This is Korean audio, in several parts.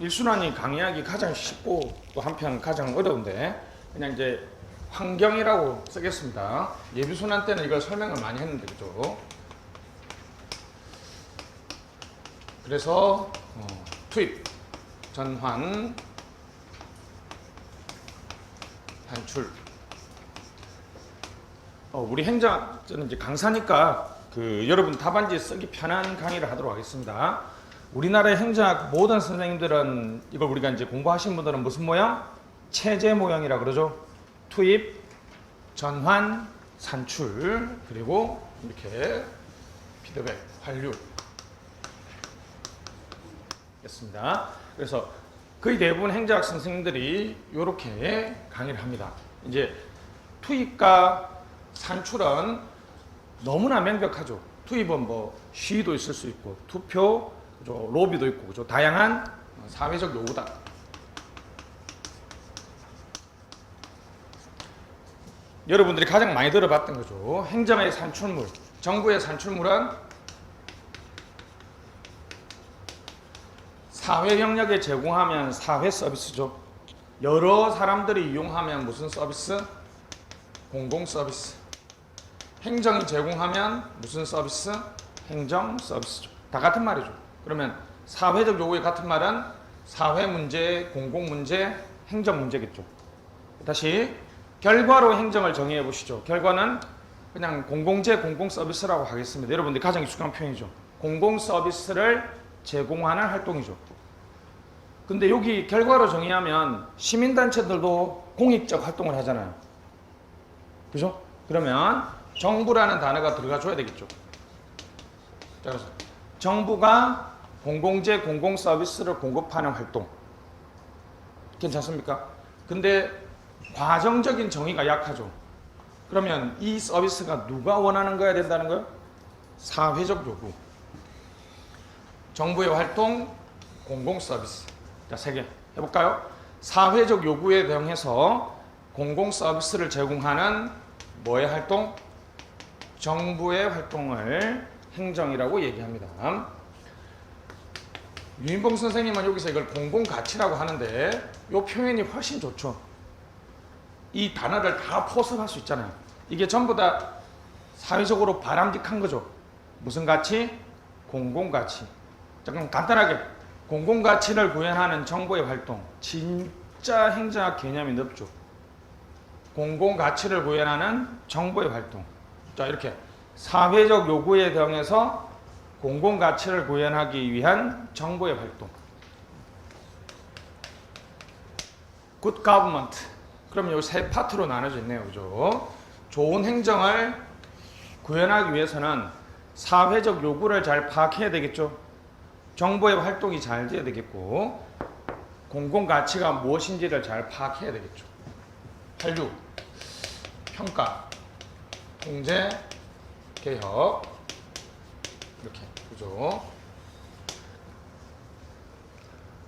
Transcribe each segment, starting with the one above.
일순환이 강의하기 가장 쉽고 또 한편 가장 어려운데 그냥 이제 환경이라고 쓰겠습니다. 예비순환 때는 이걸 설명을 많이 했는데 그죠? 그래서 투입, 전환, 반출. 우리 저는 이제 강사니까 여러분 답안지 쓰기 편한 강의를 하도록 하겠습니다. 우리나라의 행정학 모든 선생님들은 이걸 우리가 이제 공부하신 분들은 무슨 모양? 체제 모양이라 그러죠. 투입, 전환, 산출, 그리고 이렇게 피드백, 환류. 였습니다. 그래서 거의 대부분 행정학 선생님들이 이렇게 강의를 합니다. 이제 투입과 산출은 너무나 명백하죠. 투입은 뭐 시도 있을 수 있고 투표, 그죠? 로비도 있고 그죠? 다양한 사회적 요구다. 여러분들이 가장 많이 들어봤던 거죠. 행정의 산출물, 정부의 산출물은 사회 영역에 제공하면 사회 서비스죠. 여러 사람들이 이용하면 무슨 서비스? 공공 서비스. 행정이 제공하면 무슨 서비스? 행정 서비스죠. 다 같은 말이죠. 그러면 사회적 요구의 같은 말은 사회 문제, 공공 문제, 행정 문제겠죠. 다시 결과로 행정을 정의해 보시죠. 결과는 그냥 공공재, 공공 서비스라고 하겠습니다. 여러분들이 가장 익숙한 표현이죠. 공공 서비스를 제공하는 활동이죠. 근데 여기 결과로 정의하면 시민단체들도 공익적 활동을 하잖아요. 그죠? 그러면 정부라는 단어가 들어가 줘야 되겠죠. 자, 그래서 정부가 공공재, 공공 서비스를 공급하는 활동. 괜찮습니까? 근데 과정적인 정의가 약하죠. 그러면 이 서비스가 누가 원하는 거야 된다는 거예요? 사회적 요구. 정부의 활동, 공공 서비스. 자, 3개 해볼까요? 사회적 요구에 대응해서 공공 서비스를 제공하는 뭐의 활동? 정부의 활동을 행정이라고 얘기합니다. 유인봉 선생님은 여기서 이걸 공공가치라고 하는데 이 표현이 훨씬 좋죠. 이 단어를 다 포섭할 수 있잖아요. 이게 전부 다 사회적으로 바람직한 거죠. 무슨 가치? 공공가치. 잠깐 간단하게 공공가치를 구현하는 정부의 활동. 진짜 행정학 개념이 넓죠. 공공가치를 구현하는 정부의 활동. 자, 이렇게 사회적 요구에 대응해서 공공가치를 구현하기 위한 정부의 활동. Good government. 그럼 이 세 파트로 나눠져 있네요. 그죠? 좋은 행정을 구현하기 위해서는 사회적 요구를 잘 파악해야 되겠죠. 정부의 활동이 잘 돼야 되겠고 공공가치가 무엇인지를 잘 파악해야 되겠죠. 활류, 평가, 통제, 개혁 이렇게 그죠?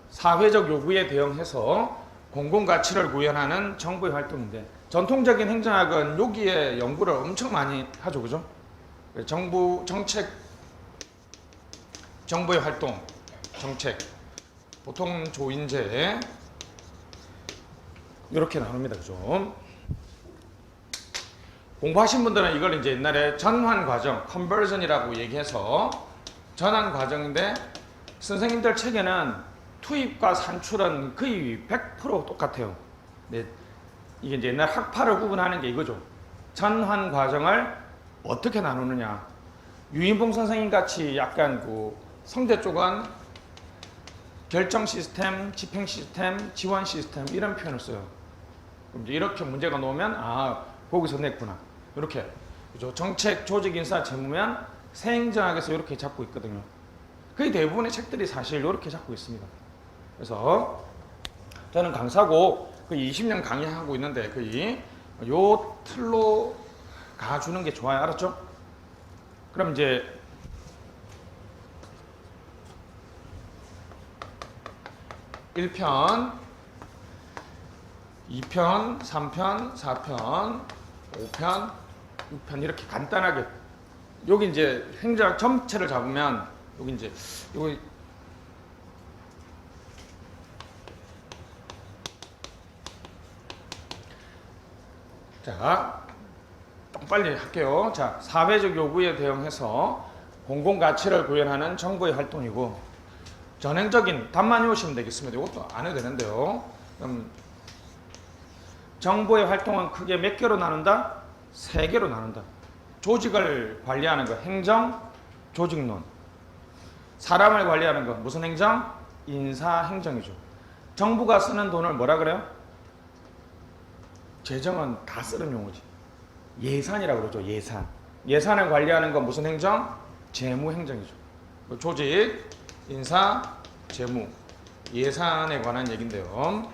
사회적 요구에 대응해서 공공가치를 구현하는 정부의 활동인데 전통적인 행정학은 여기에 연구를 엄청 많이 하죠. 그죠? 정부 정책, 정부의 활동, 정책, 보통 조인제 이렇게 나눕니다. 그죠? 공부하신 분들은 이걸 이제 옛날에 전환 과정, 컨버전이라고 얘기해서 전환 과정인데 선생님들 책에는 투입과 산출은 거의 100% 똑같아요. 네, 이게 이제 옛날 학파를 구분하는 게 이거죠. 전환 과정을 어떻게 나누느냐. 유인봉 선생님 같이 약간 성대 쪽은 결정 시스템, 집행 시스템, 지원 시스템 이런 표현을 써요. 그럼 이제 이렇게 문제가 나오면 거기서 냈구나. 이렇게 그죠? 정책, 조직, 인사, 재무면 세행정학에서 이렇게 잡고 있거든요. 거의 대부분의 책들이 사실 이렇게 잡고 있습니다. 그래서 저는 강사고 거의 20년 강의하고 있는데 거의 요 틀로 가주는 게 좋아요. 알았죠? 그럼 이제 1편, 2편, 3편, 4편, 5편, 6편 이렇게 간단하게 여기 이제 행정학 전체를 잡으면 여기 이제 여기 자, 좀 빨리 할게요. 자, 사회적 요구에 대응해서 공공가치를 구현하는 정부의 활동이고, 전형적인 답만 외우시면 되겠습니다. 이것도 안 해도 되는데요. 정부의 활동은 크게 몇 개로 나눈다? 세 개로 나눈다. 조직을 관리하는 거, 행정, 조직론. 사람을 관리하는 거, 무슨 행정? 인사행정이죠. 정부가 쓰는 돈을 뭐라 그래요? 재정은 다 쓰는 용어지. 예산이라고 그러죠. 예산. 예산을 관리하는 건 무슨 행정? 재무행정이죠. 조직, 인사, 재무, 예산에 관한 얘기인데요.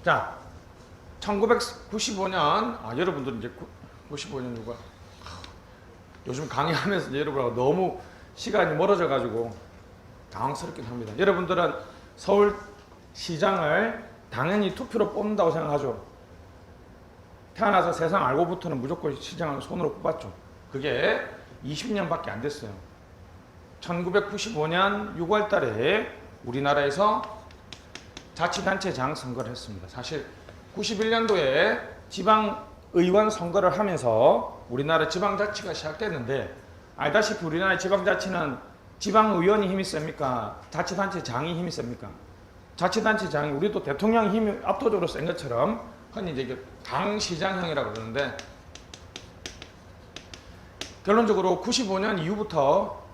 자, 1995년, 여러분들 이제 95년 누가 요즘 강의하면서 이제 여러분하고 너무 시간이 멀어져 가지고 당황스럽긴 합니다. 여러분들은 서울시장을 당연히 투표로 뽑는다고 생각하죠. 태어나서 세상 알고부터는 무조건 시장을 손으로 뽑았죠. 그게 20년밖에 안 됐어요. 1995년 6월 달에 우리나라에서 자치단체장 선거를 했습니다. 사실 91년도에 지방의원 선거를 하면서 우리나라 지방자치가 시작됐는데, 알다시피 우리나라 지방자치는 지방의원이 힘이 셉니까? 자치단체장이 힘이 셉니까? 자치단체장이, 우리도 대통령이 힘이 압도적으로 센 것처럼 흔히 이제 당시장형이라고 그러는데, 결론적으로 95년 이후부터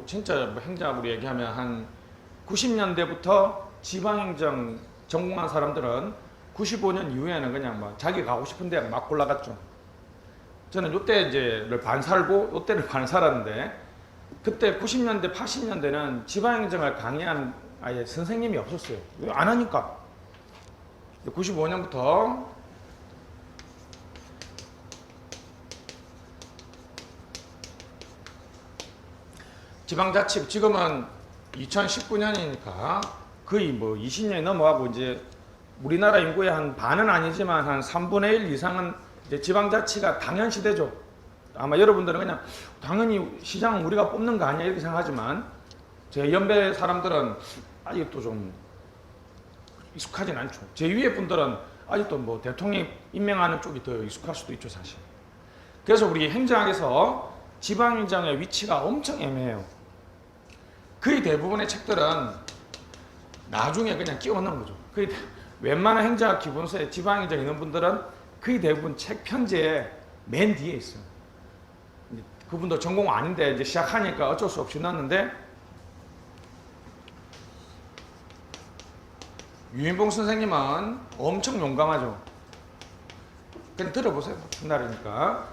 진짜 뭐 행정으로 얘기하면 한 90년대부터 지방행정 전공한 사람들은 95년 이후에는 그냥 막 자기 가고 싶은 데 막 골라갔죠. 저는 요때 이제를 반살고 요때를 반살하는데, 그때 90년대 80년대는 지방행정을 강의하는 아예 선생님이 없었어요. 안 하니까. 95년부터 지방자치, 지금은 2019년이니까 거의 뭐 20년이 넘어가고, 이제 우리나라 인구의 한 반은 아니지만 한 3분의 1 이상은 이제 지방자치가 당연시되죠. 아마 여러분들은 그냥 당연히 시장은 우리가 뽑는 거 아니야 이렇게 생각하지만, 제 연배 사람들은 아직도 좀 익숙하진 않죠. 제 위에 분들은 아직도 뭐 대통령이 임명하는 쪽이 더 익숙할 수도 있죠, 사실. 그래서 우리 행정학에서 지방행정의 위치가 엄청 애매해요. 거의 대부분의 책들은 나중에 그냥 끼워 넣은 거죠. 거의 웬만한 행정학 기본서에 지방행정 있는 분들은 거의 대부분 책 편지에 맨 뒤에 있어요. 그분도 전공 아닌데 이제 시작하니까 어쩔 수 없이 넣었는데, 유인봉 선생님은 엄청 용감하죠. 그냥 들어보세요. 첫날이니까.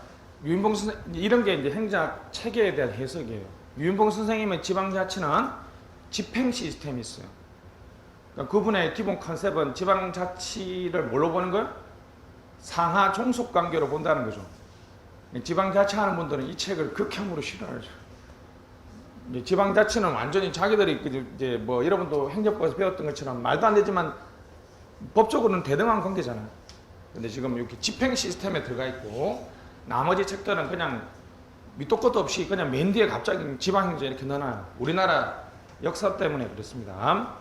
유인봉 선생님, 이런 게 이제 행정학 체계에 대한 해석이에요. 유인봉 선생님의 지방자치는 집행 시스템이 있어요. 그러니까 그분의 기본 컨셉은 지방자치를 뭘로 보는 거예요? 상하 종속 관계로 본다는 거죠. 지방자치하는 분들은 이 책을 극혐으로 싫어하죠. 지방자치는 완전히 자기들이 이제 뭐 여러분도 행정법에서 배웠던 것처럼 말도 안 되지만 법적으로는 대등한 관계잖아요. 근데 지금 이렇게 집행 시스템에 들어가 있고, 나머지 책들은 그냥 밑도 끝도 없이 그냥 맨 뒤에 갑자기 지방행정 이렇게 넣어놔요. 우리나라 역사 때문에 그렇습니다.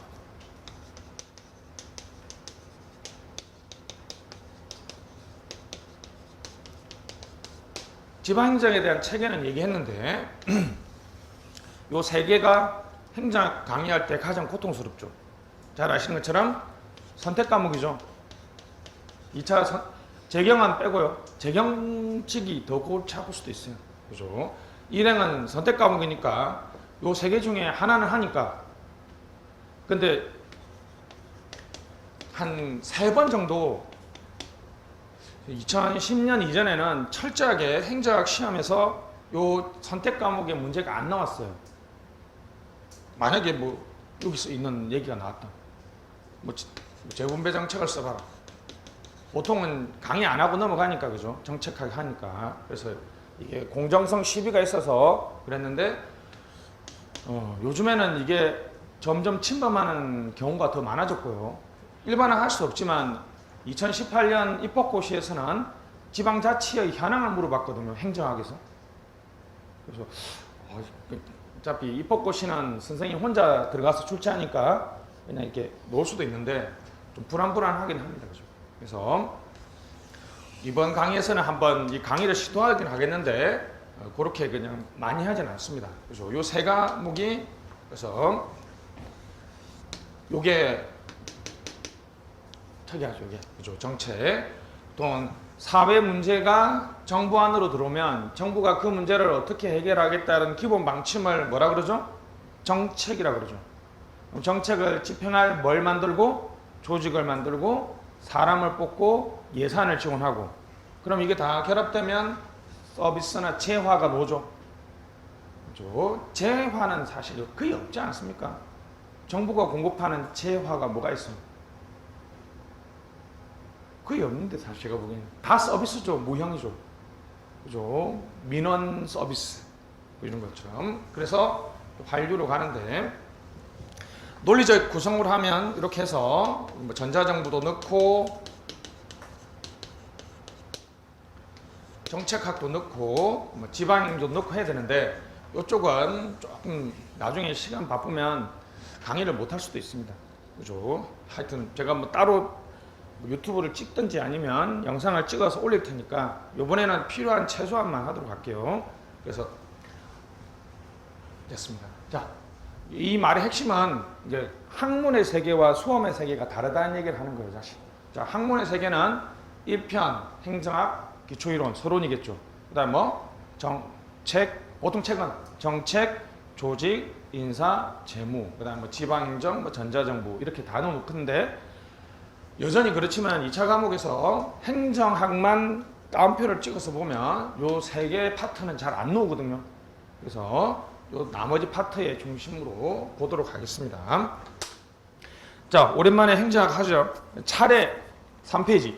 지방행정에 대한 체계는 얘기했는데 요 세 개가 행정 강의할 때 가장 고통스럽죠. 잘 아시는 것처럼 선택 과목이죠. 2차 재경은 빼고요. 재경직이 더 골치 아플 수도 있어요. 그죠? 일행은 선택 과목이니까 요 세 개 중에 하나는 하니까. 근데 한 3번 정도 2010년 이전에는 철저하게 행정학 시험에서 요 선택 과목의 문제가 안 나왔어요. 만약에 뭐 여기서 있는 얘기가 나왔다. 뭐 재분배 정책을 써봐라. 보통은 강의 안 하고 넘어가니까, 그죠? 정책하게 하니까. 그래서 이게 공정성 시비가 있어서 그랬는데, 요즘에는 이게 점점 침범하는 경우가 더 많아졌고요. 일반화할 수 없지만 2018년 입법고시에서는 지방자치의 현황을 물어봤거든요. 행정학에서. 그래서 어차피 입법고시는 선생님 혼자 들어가서 출제하니까 그냥 이렇게 놓을 수도 있는데 좀 불안불안하긴 합니다. 그죠? 그래서 이번 강의에서는 한번 이 강의를 시도하긴 하겠는데 그렇게 그냥 많이 하진 않습니다. 그죠? 요 세 과목이 그래서 요게 특이하죠. 이게 그죠? 정책 또는 사회 문제가 정부 안으로 들어오면 정부가 그 문제를 어떻게 해결하겠다는 기본 방침을 뭐라 그러죠? 정책이라 그러죠. 그럼 정책을 집행할 뭘 만들고 조직을 만들고 사람을 뽑고 예산을 지원하고 그럼 이게 다 결합되면 서비스나 재화가 뭐죠? 그죠? 재화는 사실 거의 없지 않습니까? 정부가 공급하는 재화가 뭐가 있습니까? 거의 없는데 사실 제가 보기에는 다 서비스죠. 무형이죠. 그죠? 민원 서비스 이런 것처럼. 그래서 환류로 가는데 논리적 구성을 하면 이렇게 해서 뭐 전자정부도 넣고 정책학도 넣고 뭐 지방행정도 넣고 해야 되는데 이쪽은 조금 나중에 시간 바쁘면 강의를 못 할 수도 있습니다. 그죠? 하여튼 제가 뭐 따로 유튜브를 찍든지 아니면 영상을 찍어서 올릴 테니까 이번에는 필요한 최소한만 하도록 할게요. 그래서 됐습니다. 자, 이 말의 핵심은 이제 학문의 세계와 수험의 세계가 다르다는 얘기를 하는 거예요, 사실. 자, 학문의 세계는 1편 행정학 기초이론 서론이겠죠. 그다음 뭐 정책, 보통 책은 정책, 조직, 인사, 재무, 그다음 뭐 지방행정, 뭐 전자정부 이렇게 다 넣는데 여전히 그렇지만 2차 과목에서 행정학만 따옴표를 찍어서 보면 요 세 개의 파트는 잘 안 나오거든요. 그래서 요 나머지 파트의 중심으로 보도록 하겠습니다. 자, 오랜만에 행정학 하죠. 차례 3페이지.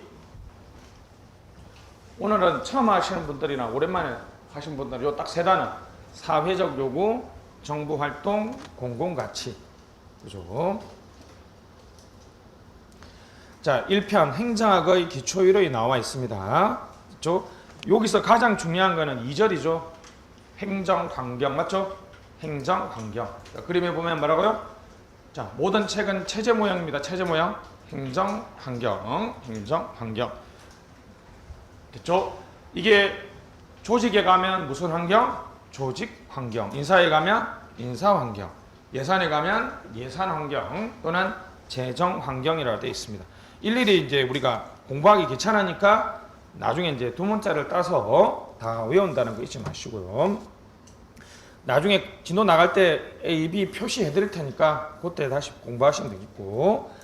오늘은 처음 하시는 분들이나 오랜만에 하신 분들은 요 딱 세 단어. 사회적 요구, 정부 활동, 공공가치. 그죠? 자, 1편 행정학의 기초이론이 나와 있습니다. 그렇죠? 여기서 가장 중요한 거는 2절이죠. 행정환경 맞죠? 행정환경. 그림에 보면 뭐라고요? 자, 모든 책은 체제 모형입니다. 체제 모형. 행정환경, 행정환경. 됐죠? 이게 조직에 가면 무슨 환경? 조직 환경. 인사에 가면 인사 환경. 예산에 가면 예산 환경 또는 재정 환경이라고 되어 있습니다. 일일이 이제 우리가 공부하기 귀찮으니까 나중에 이제 두 문자를 따서 다 외운다는 거 잊지 마시고요. 나중에 진도 나갈 때 A, B 표시해 드릴 테니까 그때 다시 공부하시면 되겠고